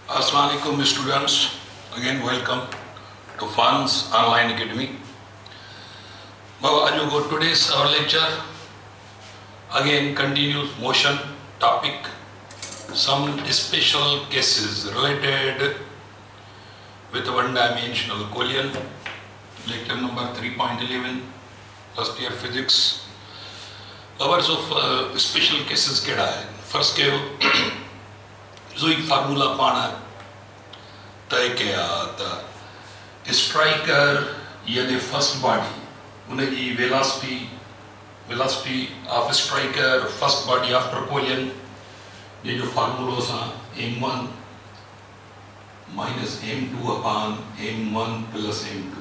Assalamualaikum students, again welcome to FUNS Online Academy. Today's our lecture again continues motion topic, some special cases related with one-dimensional collision, lecture number 3.11, first year physics. Hours of special cases केड़ा है? First के जो एक formula पाना तय किया था striker यानी first body उनकी velocity of striker first body after collision ये जो फार्मूला सा m1 minus m2 upon m1 plus m2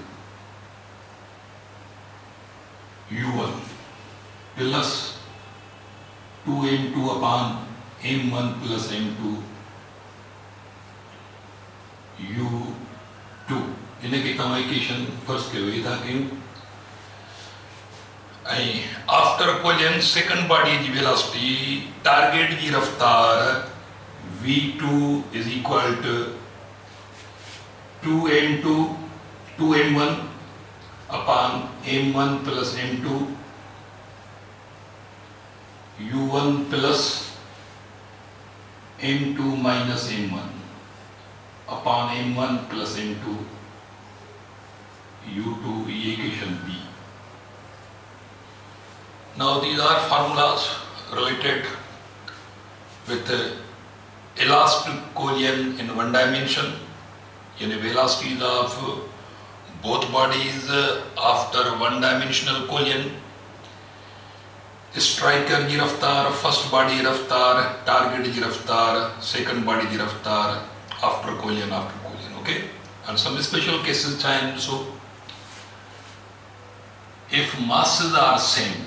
u1 plus 2m2 upon m1 plus m2 u2 इनके कम्युनिकेशन फर्स्ट के हुई था कि आफ्टर कोलिजन सेकंड बॉडी की वेलोसिटी टारगेट की रफ्तार v2 is equal to 2m1 upon m1 plus m2 u1 plus m2 minus m1 upon m1 plus m2 u2 equation B. Now these are formulas related with elastic collision in one dimension, yani velocities of both bodies after one dimensional collision, striker की रफ्तार, first body रफ्तार, target की रफ्तार, second body की रफ्तार after collision, okay? And some special cases time. So if masses are same,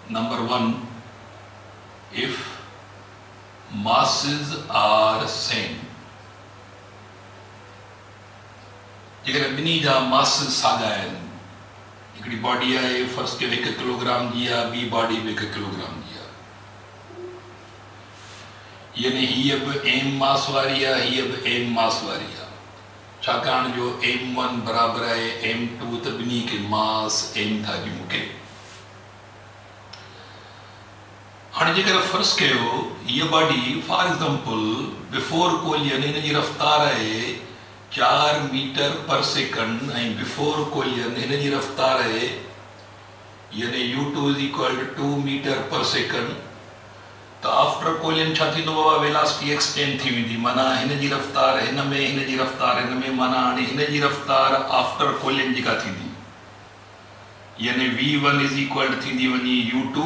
number one, if masses are same, जगह बिनी जा masses saga है, इकड़ी body है first के 1 किलोग्राम दिया, B body 1 किलोग्राम दिया, यानी ही अब m मास वारी है, ही अब m मास वारी है, छाकाण जो m1 बराबर है m2 तबनी के मास m था जी मुके। हाँ जगह फर्स्ट के हो ये body for example before collision इन जी रफ्तार है 4 मीटर पर सेकंड एंड बिफोर कोलिजन इन जी रफ्तार है यानी u2 is equal to 2 metre पर सेकंड तो आफ्टर कोलिजन छा थींदो बाबा वेलोसिटी एक्सटेंड थी वेंदी माना हिन जी रफ्तार हिन जी रफ्तार हिन में माना हिन जी रफ्तार आफ्टर कोलिजन जेका थींदी यानी v1 is equal to थींदी वनी u2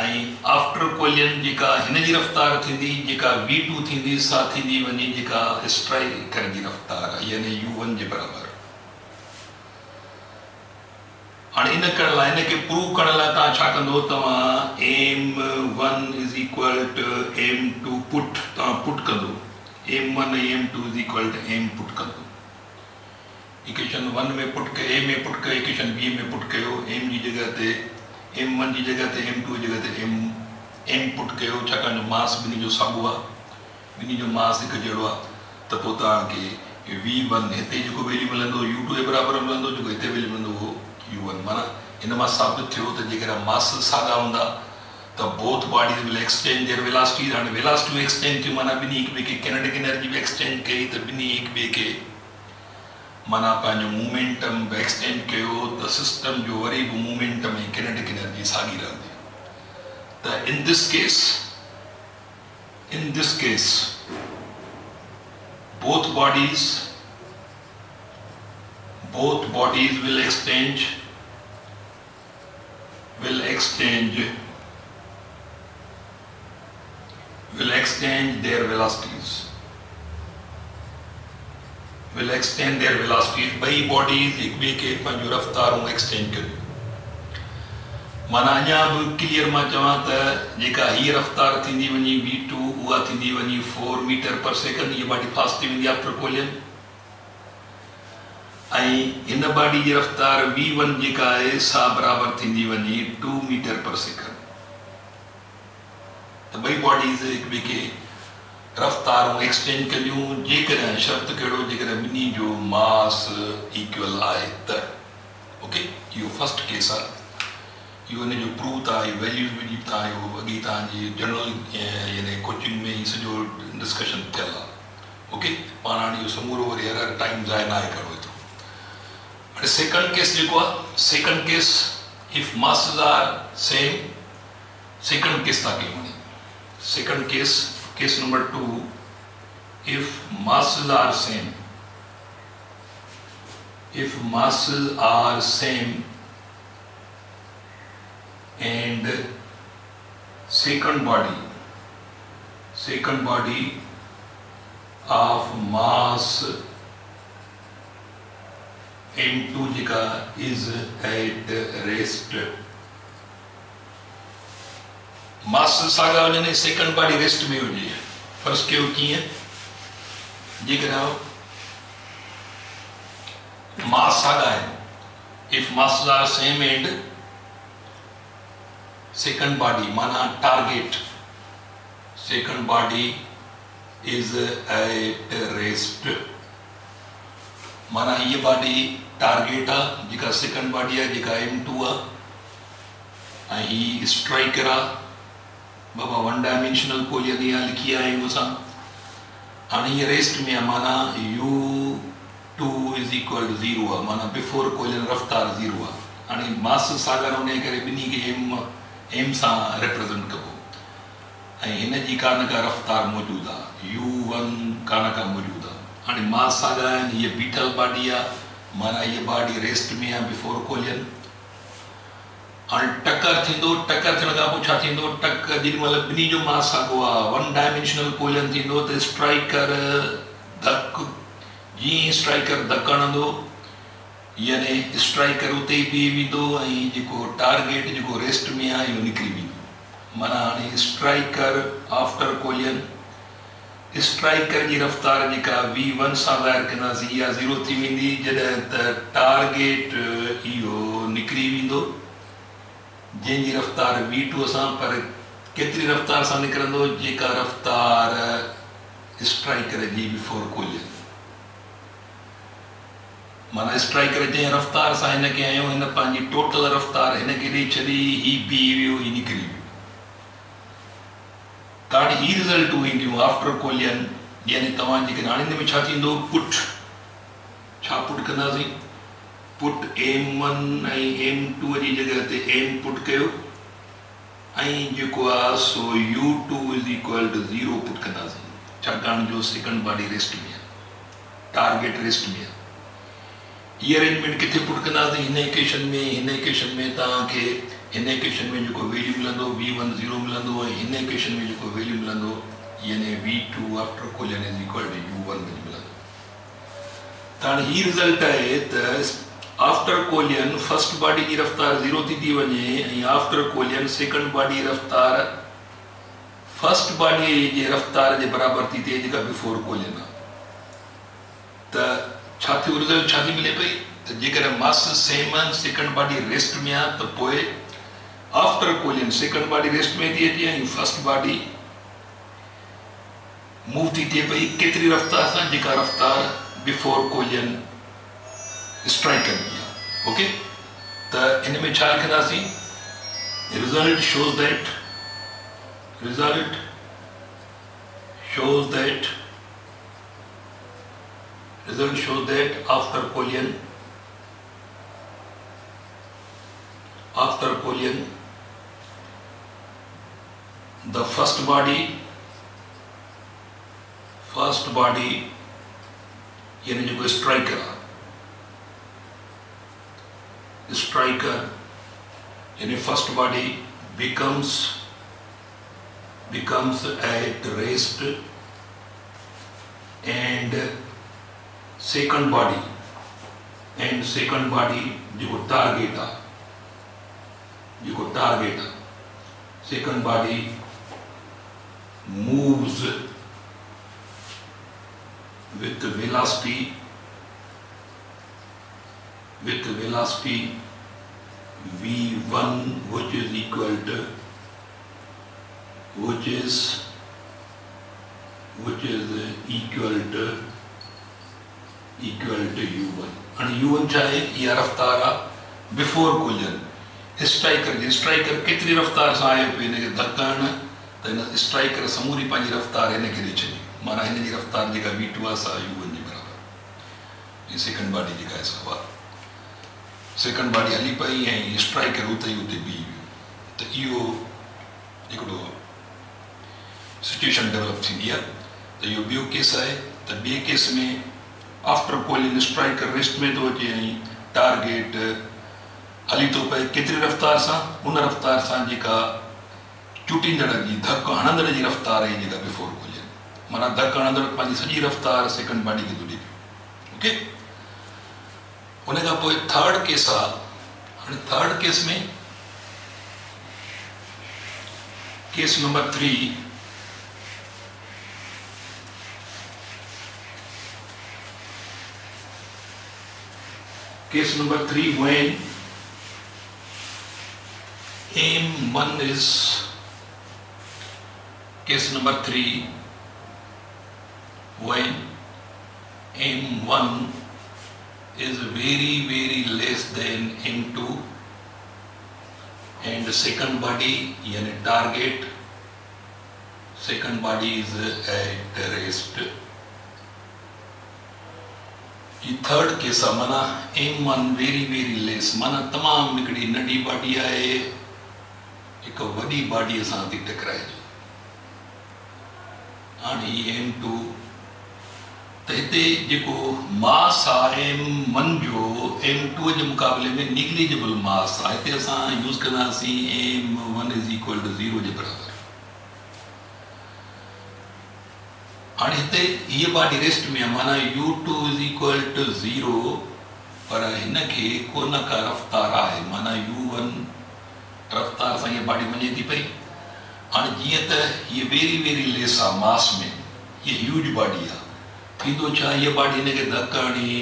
आई आफ्टर कोलिजन जेका हिन जी रफ्तार थींदी जेका v2 थींदी सा थींदी वनी जेका स्ट्राइकर जी रफ्तार यानी u1 जे बराबर। हाँ इन करण लाइ इन के प्रूव करण लाइ तव्हां छा कंदो तव्हां m1 is equal to m2 पुट तव्हां पुट कंदो m1 ऐं m2 is equal to m पुट कंदो इक्वेशन 1 में पुट के a में पुट कयो इक्वेशन b में पुट कयो m जी जगह ते m1 जी जगह ते m2 जी जगह ते m पुट कयो छाकाणि जो मास बिनी जो साॻियो आहे बिनी जो मास हिकु जहिड़ो आहे त पोइ तव्हांखे v1 हिते जेको वैल्यू मिलंदो u2 जे बराबरि मिलंदो जेको हिते वैल्यू मिलंदो उहो u1 माना इन मां साबित थियो त जेकर मास साॻा हूंदा त both bodies will exchange there velocities हाणे वेलोसिटी एक्सचेंज थी माना बिनी हिक ॿिए खे किनेटिक एनर्जी भी एक्सचेंज कई त बिनी हिक ॿिए खे माना पंहिंजो मोमेंटम एक्सचेंज कयो त सिस्टम जो वरी बि मोमेंटम ऐं किनेटिक एनर्जी साॻी रहंदी त in this case both bodies will exchange their velocities ॿई बॉडीज हिक ॿिए खे पंहिंजो रफ्तारूं एक्सचेंज करियूं माना अञा बि क्लियर मां चवां त जेका हीअ रफ्तार थींदी वञी v2 उहा थींदी वञी 4 मीटर पर सेकंड हीअ बॉडी फास्ट थी वेंदी आफ्टर कोलिजन ऐं हिन बॉडी जी रफ्तार v1 जेका आहे सा बराबर थींदी वञी 2 मीटर पर सेकंड त ॿई बॉडीज़ हिक ॿिए खे रफ्तारूं एक्सचेंज कंदियूं जेकॾहिं शर्त कहिड़ो जेकॾहिं ॿिन्ही जो मास इक्वल आहे त ओके इहो फर्स्ट केस आहे इहो हिन जो प्रूव था वैल्यूज़ विझी तव्हां इहो अॻी तव्हांजी जनरल यानी कोचिंग में ई सॼो डिस्कशन थियल आहे ओके पाण हाणे इहो समूरो वरी हर टाइम ज़ाया न आहे करिणो एतिरो हाणे सेकंड केस जेको आहे second case if masses are same second case था कयूं वञे second case case number 2 if masses are same and second body of mass m2 jika is at rest mass सागा वञे सेकंड बॉडी रेस्ट में हुजे first कयो कीअं जेकॾहिं मास सागा आहे if mass are same and second body माना target second body is at rest माना ये बॉडी टारगेट आहे जेका सेकंड बॉडी आहे जेका m2 आहे ऐं ही स्ट्राइकर आहे बाबा वन डायमेंशनल कोलियन यहाँ लिखी है असां हाणे ये रेस्ट में माना u2 इज इक्वल टू 0 आहे माना बिफोर कोलियन रफ्तार 0 आहे हाणे मास सागर होने करे ॿिन्ही खे m सां रिप्रेजेंट कबो ऐं हिन जी का न का रफ्तार मौजूद आहे u1 का न का मौजूद आहे हाणे मास सागा आहिनि हीअ बीठल बॉडी आहे माना ये बॉडी रेस्ट में आहे बिफोर कोलियन हाणे टकर थींदो टकर थियण खां पोइ छा थींदो टकर जेॾीमहिल ॿिन्ही जो मास साॻियो आहे वन डायमेंशनल कोलियन थींदो त स्ट्राइकर धक जीअं स्ट्राइकर धक हणंदो यानी स्ट्राइकर उते ई बीह वेंदो ऐं जेको टारगेट जेको रेस्ट में आहे इहो निकिरी वेंदो माना हाणे स्ट्राइकर आफ्टर कोलियन स्ट्राइकर जी रफ़्तार जेका v1 सां ज़ाहिर कंदासीं इहा 0 थी वेंदी जॾहिं त टारगेट इहो निकिरी वेंदो जंहिंजी रफ़्तार v2 सां पर केतिरी रफ़्तार सां निकिरंदो जेका रफ़्तार स्ट्राइकर जी बिफोर कोलियन माना स्ट्राइकर जंहिं रफ़्तार सां हिन खे आयो हिन पंहिंजी टोटल रफ़्तार हिन खे ॾेई छॾी ही बीह वियो ही निकिरी वियो ताड़ी ही रिज़ल्टूं ईंदियूं आफ्टर कोलियन यानी तव्हां जेके हाणे हिन में छा थींदो पुट छा पुट कंदासीं पुट m1 ऐं m2 जी जगह ते m पुट कयो ऐं जेको आहे सो u2 इज इक्वल टू 0 पुट कंदासीं छाकाणि जो सेकंड बॉडी रेस्ट में आहे टारगेट रेस्ट में आहे ये अरेंजमेंट किथे पुट कंदासीं हिन इक्वेशन में तव्हांखे हिन इक्वेशन में जेको वैल्यू मिलंदो v1 0 मिलंदो ऐं हिन इक्वेशन में जेको वैल्यू मिलंदो यानी v2 after collision is equal to u1 मिलंदो त हाणे ही रिज़ल्ट आहे त आफ्टर कोलियन फर्स्ट बॉडी की रफ्तार 0 थी वञे ऐं आफ्टर कोलियन सेकंड बॉडी रफ्तार फर्स्ट बॉडी जे रफ्तार जे बराबर थी थिए जेका बिफोर कोलियन आहे त छा थियो रिज़ल्ट छा थी मिले पई त जेकॾहिं मास सेम आहिनि सेकंड बॉडी रेस्ट में आहे त पोइ आफ्टर कोलियन सेकंड बॉडी रेस्ट में थी अचे ऐं फर्स्ट बॉडी मूव थी थिए पई केतिरी रफ्तार सां जेका रफ्तार बिफोर कोलियन स्ट्राइक करनी है ओके तो इन में छा लिखंदासीं result shows that after collision the first body यानी जो स्ट्राइकर यानी first body becomes at rest and second body जो टारगेट है second body moves with velocity v1 which is which is equal to u1 and u1 चाहे ये रफ्तार before collision striker केतरी रफ्तार से आए पे इनके धक्कण तो इन स्ट्राइकर समूरी पंहिंजी रफ्तार इनके ॾेई छॾी माना हिन जी रफ्तार जेका v2 आहे सा u1 जे बराबर ये सेकंड बॉडी जेका आहे सा सेकंड बॉडी हली पई ऐं स्ट्राइकर उते ई उते बीह वियो त इहो हिकिड़ो सिचुएशन डेवलप थींदी आहे त इहो ॿियो केस आहे त ॿिए केस में आफ्टर कोलिंग स्ट्राइकर रेस्ट में थो अचे ऐं टारगेट हली थो पए केतिरी रफ्तार सां उन रफ्तार सां जेका चुटींदड़ जी धक हणंदड़ जी रफ्तार आहे जेका बिफोर कोलिजन माना धक हणंदड़ पंहिंजी सॼी रफ्तार सेकंड बॉडी खे थो ॾे पियो ओके उन खां पोइ थर्ड केस आहे हाणे थर्ड केस में case number 3 case number 3 when m1 is case number 3 when m1 is very less than m2 and the second body yani target second body is at rest ये third case आहे माना m1 very lace माना तमामु हिकिड़ी नंढी body आहे हिकु वॾी बॉडीअ सां थी टकराइजे हाणे m2 त हिते जेको मास आहे m1 जो m2 जे मुक़ाबले में निग्लिजिबल मास आहे हिते असां यूज़ कंदासीं m1 इज़ इक्वल टू 0 जे बराबरि हाणे हिते हीअ बॉडी रेस्ट में आहे माना u2 इज़ इक्वल टू 0 पर हिनखे को न का रफ्तार आहे माना u1 रफ्तार सां हीअ बॉडी वञे थी पई हाणे जीअं त हीअ वेरी लेस आहे मास में हीअ ह्यूज बॉडी आहे थींदो छा हीअ बॉडी हिनखे धक हणी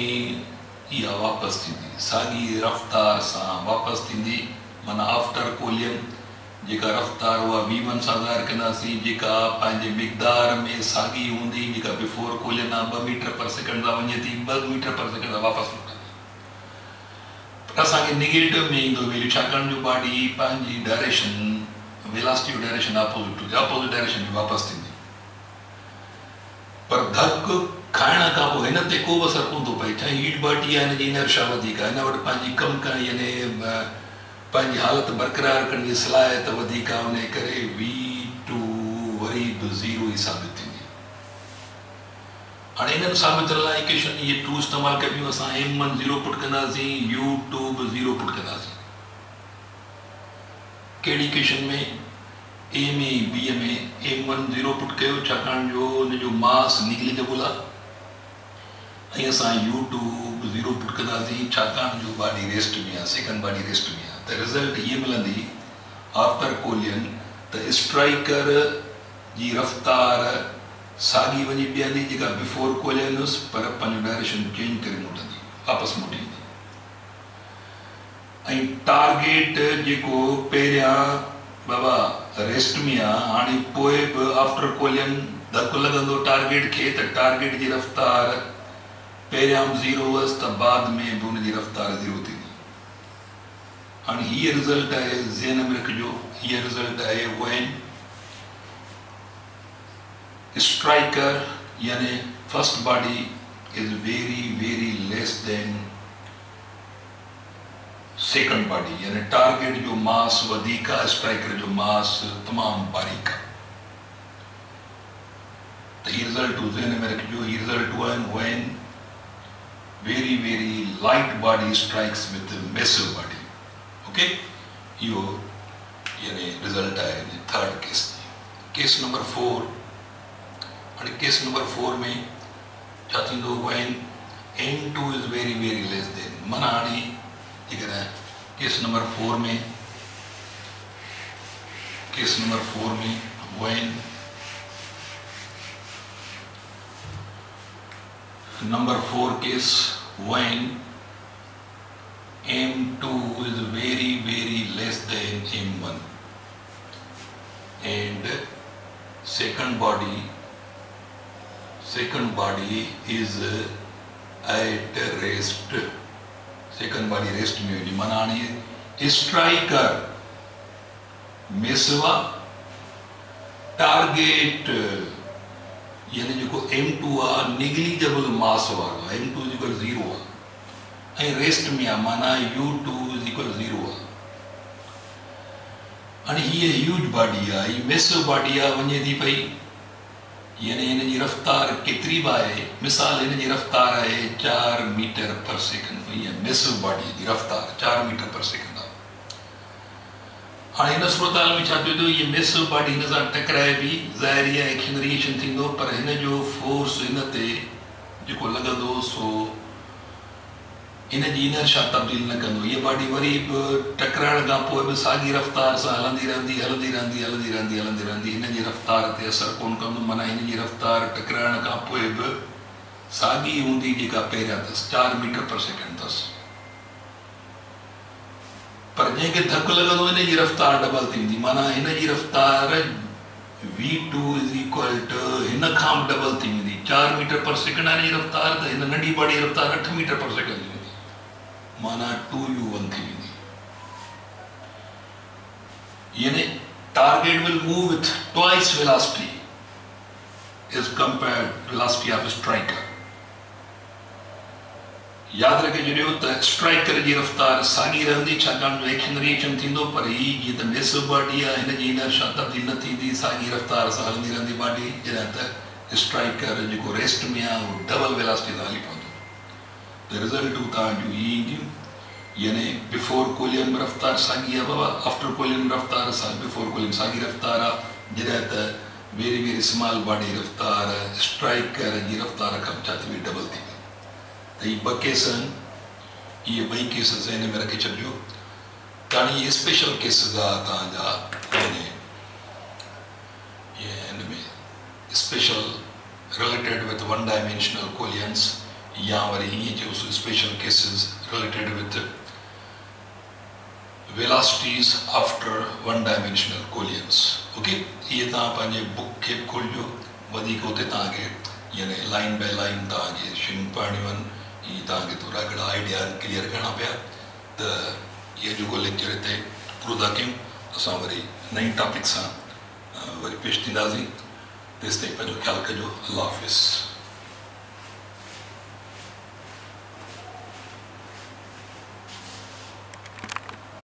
इहा वापसि थींदी साॻी रफ्तार सां वापसि थींदी माना आफ्टर कोलियन जेका रफ्तार उहा v1 सां ज़ाहिर कंदासीं जेका पंहिंजे मिक़दार में साॻी हूंदी जेका बिफोर कोलियन आहे 2 मीटर पर सेकेंड सां वञे थी 2 मीटर पर सेकेंड सां वापसि लुटंदी पर असांखे निगेटिव में ईंदो वैल्यू छाकाणि जो बॉडी पंहिंजी direction velocity direction opposite direction में वापसि थींदी पर धक खाइण खां पोइ हिन ते को बि असरु कोन थो पए छा हीट बॉडी आहे हिनजी इनर्शिया वधीक आहे हिन वटि पंहिंजी कमु करण यानी पंहिंजी हालत बरक़रार करण जी सलाहियत वधीक आहे उन करे v2 वरी बि 0 ई साबित थींदी हाणे इन्हनि साबित लाइ इक्वेशन इहे 2 इस्तेमालु कयूं असां m1 0 पुट कंदासीं u2 बि 0 पुट कंदासीं कहिड़ी इक्वेशन में a में b में m1 0 पुट कयो छाकाणि जो हुनजो मास निग्लिजिबल आहे ऐं असां u2 बि 0 पुट कंदासीं छाकाणि जो बॉडी रेस्ट में आहे सेकंड बॉडी रेस्ट में आहे त रिज़ल्ट हीअ मिलंदी आफ्टर कोलियन त स्ट्राइकर जी रफ्तार साॻी वञी बीहंदी जेका बिफोर कोलियन हुअसि पर पंहिंजो डायरेक्शन चेंज करे मोटंदी वापसि मोटींदी ऐं टारगेट जेको पहिरियां बाबा रेस्ट में आहे हाणे पोइ बि आफ्टर कोलियन धकु लॻंदो टारगेट खे त टारगेट जी रफ्तार पहिरियां 0 हुअसि त बाद में बि हुनजी रफ्तार 0 थींदी हाणे हीअ रिज़ल्ट आहे ज़हन में रखिजो हीअ रिज़ल्ट आहे when स्ट्राइकर यानी first body is very less than second body यानी टारगेट जो मास वधीक आहे स्ट्राइकर जो मास तमामु बारीक आहे त हीअ रिज़ल्ट ज़हन में रखिजो हीअ रिज़ल्ट आहिनि when very light body strikes with a massive body okay यो यानी रिजल्ट आया थर्ड केस केस नंबर 4 और केस नंबर 4 में छा थींदो when m2 is very less than माना हाणे जेकॾहिं केस नंबर 4 में when number 4 case when m2 is very less than m1 and second body second body is at rest. Second body rest में हुई माना हाणे स्ट्राइकर मिसवा टारगेट यानी जो M2 आहे निगलिजिबल मास वारो आहे M2 = 0 आहे ऐं रेस्ट में आहे माना U2 = 0 आहे हाणे हीअ ह्यूज बॉडी आहे हीअ मैसिव बॉडी आहे वञे थी पई यानी हिन जी रफ़्तार केतिरी बि आहे मिसाल हिन जी रफ़्तार आहे 4 मीटर पर सेकंड हीअ मैसिव बॉडी जी रफ़्तार 4 मीटर पर सेकंड आहे हाणे हिन सूरताल में छा थियो हीअ मैसिव बॉडी हिन सां टकराए बि ज़ाहिर आहे एक्सिलरेशन थींदो पर हिन जो फोर्स हिन ते जेको लॻंदो सो इन जी इनर्शिया तब्दील न कंदो हीअ बॉडी वरी बि टकराइण खां पोइ बि साॻी रफ़्तार सां हलंदी रहंदी हिन जी रफ़्तार ते असरु कोन कंदो माना हिन जी रफ़्तार टकराइण खां पोइ बि साॻी हूंदी जेका पहिरियां अथसि 4 मीटर पर सेकंड अथसि पर जंहिंखे धकु लॻंदो हिन जी रफ़्तार डबल थींदी माना हिन जी रफ़्तार V2 = हिन खां बि डबल थी वेंदी 4 मीटर पर सेकंड आहे हिन जी रफ़्तार त हिन नंढी बॉडी जी रफ़्तार 8 मीटर पर सेकंड थी वेंदी माना 2U1 थी वेंदी यानी target will move with twice velocity as compared velocity of striker याद रखे छॾियो त स्ट्राइकर जी रफ़्तार साॻी रहंदी छाकाणि जो एक्सिलरेशन थींदो पर ही जीअं त मैसिव बॉडी आहे हिन जी इनर्शिया तब्दील न थींदी साॻी रफ़्तार सां हलंदी रहंदी बॉडी जॾहिं त स्ट्राइकर जेको रेस्ट में आहे उहो डबल वेलोसिटी सां हली पवंदो त रिज़ल्टूं तव्हांजूं ही ईंदियूं यानी बिफोर कोलियन में रफ़्तार साॻी आहे बाबा आफ्टर कोलियन में रफ़्तार बिफोर कोलियन साॻी रफ़्तार आहे जॾहिं त वेरी स्मॉल बॉडी रफ़्तार स्ट्राइकर जी रफ़्तार खां छा थी डबल थी त हीअ 2 केस आहिनि इहे 2 केसिस हिन में रखी छॾिजो त हाणे इहे स्पेशल केसिस आहे तव्हांजा हिन में special related with 1 dimensional collisions या वरी हीअं चयोसि special cases related with velocities after 1 dimensional collisions okay इहे तव्हां पंहिंजे बुक खे बि खोलिजो वधीक उते तव्हांखे यानी लाइन बाय लाइन तव्हांखे शयूं पढ़णियूं आहिनि ही तव्हांखे थोरा घणा आइडिया क्लियर करणा पिया त इहो जेको लेक्चर हिते पूरो था कयूं असां वरी नई टॉपिक सां वरी पेश थींदासीं तेसिताईं पंहिंजो ख़्यालु कजो अल्लाह हाफ़िज़।